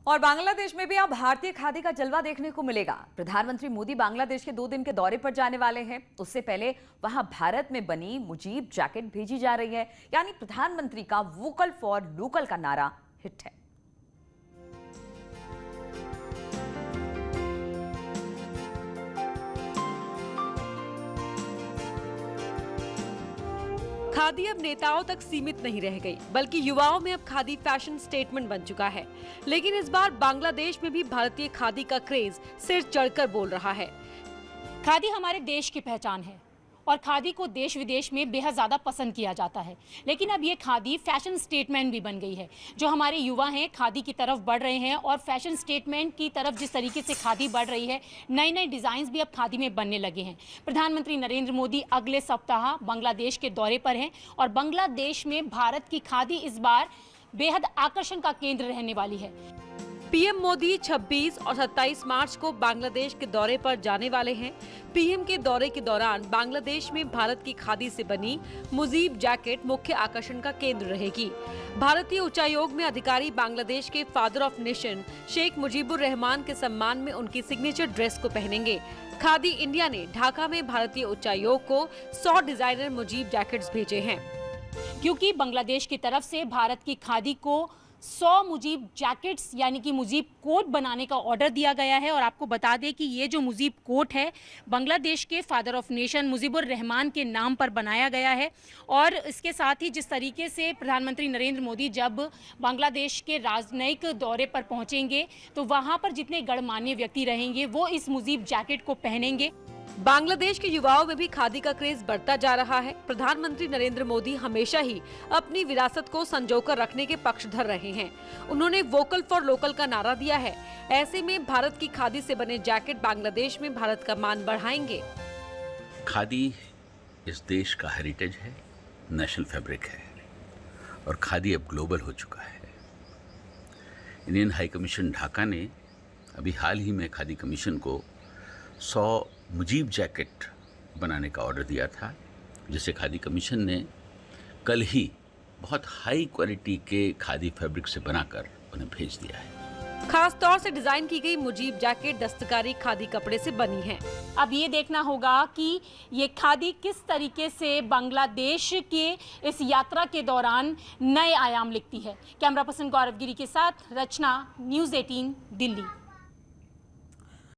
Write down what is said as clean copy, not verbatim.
और बांग्लादेश में भी अब भारतीय खादी का जलवा देखने को मिलेगा। प्रधानमंत्री मोदी बांग्लादेश के 2 दिन के दौरे पर जाने वाले हैं। उससे पहले वहां भारत में बनी मुजीब जैकेट भेजी जा रही है। यानी प्रधानमंत्री का वोकल फॉर लोकल का नारा हिट है। खादी अब नेताओं तक सीमित नहीं रह गई, बल्कि युवाओं में अब खादी फैशन स्टेटमेंट बन चुका है। लेकिन इस बार बांग्लादेश में भी भारतीय खादी का क्रेज सिर चढ़कर बोल रहा है। खादी हमारे देश की पहचान है और खादी को देश विदेश में बेहद ज़्यादा पसंद किया जाता है। लेकिन अब ये खादी फैशन स्टेटमेंट भी बन गई है। जो हमारे युवा हैं खादी की तरफ बढ़ रहे हैं और फैशन स्टेटमेंट की तरफ जिस तरीके से खादी बढ़ रही है, नए नए डिज़ाइंस भी अब खादी में बनने लगे हैं। प्रधानमंत्री नरेंद्र मोदी अगले सप्ताह बांग्लादेश के दौरे पर हैं और बांग्लादेश में भारत की खादी इस बार बेहद आकर्षण का केंद्र रहने वाली है। पीएम मोदी 26 और 27 मार्च को बांग्लादेश के दौरे पर जाने वाले हैं। पीएम के दौरे के दौरान बांग्लादेश में भारत की खादी से बनी मुजीब जैकेट मुख्य आकर्षण का केंद्र रहेगी। भारतीय उच्चायोग में अधिकारी बांग्लादेश के father of nation Sheikh Mujibur Rahman के सम्मान में उनकी सिग्नेचर ड्रेस को पहनेंगे। खादी इंडिया ने ढाका में भारतीय उच्चायोग को 100 डिजाइनर मुजीब जैकेट्स भेजे हैं, क्योंकि बांग्लादेश की तरफ से भारत की खादी को 100 मुजीब जैकेट्स यानी कि मुजीब कोट बनाने का ऑर्डर दिया गया है। और आपको बता दें कि ये जो मुजीब कोट है बांग्लादेश के father of nation Mujibur Rahman के नाम पर बनाया गया है। और इसके साथ ही जिस तरीके से प्रधानमंत्री नरेंद्र मोदी जब बांग्लादेश के राजनयिक दौरे पर पहुंचेंगे तो वहां पर जितने गणमान्य व्यक्ति रहेंगे वो इस मुजीब जैकेट को पहनेंगे। बांग्लादेश के युवाओं में भी खादी का क्रेज बढ़ता जा रहा है। प्रधानमंत्री नरेंद्र मोदी हमेशा ही अपनी विरासत को संजोकर रखने के पक्षधर रहे हैं। उन्होंने वोकल फॉर लोकल का नारा दिया है। ऐसे में भारत की खादी से बने जैकेट बांग्लादेश में भारत का मान बढ़ाएंगे। खादी इस देश का हेरिटेज है, नेशनल फैब्रिक है और खादी अब ग्लोबल हो चुका है। इंडियन हाई कमीशन ढाका ने अभी हाल ही में खादी कमीशन को 100 मुजीब जैकेट बनाने का ऑर्डर दिया था, जिसे खादी कमीशन ने कल ही बहुत हाई क्वालिटी के खादी फैब्रिक से बनाकर उन्हें भेज दिया है। खास तौर से डिजाइन की गई मुजीब जैकेट दस्तकारी खादी कपड़े से बनी है। अब ये देखना होगा कि ये खादी किस तरीके से बांग्लादेश के इस यात्रा के दौरान नए आयाम लिखती है। कैमरा पर्सन गौरव गिरी के साथ रचना, न्यूज़ 18 दिल्ली।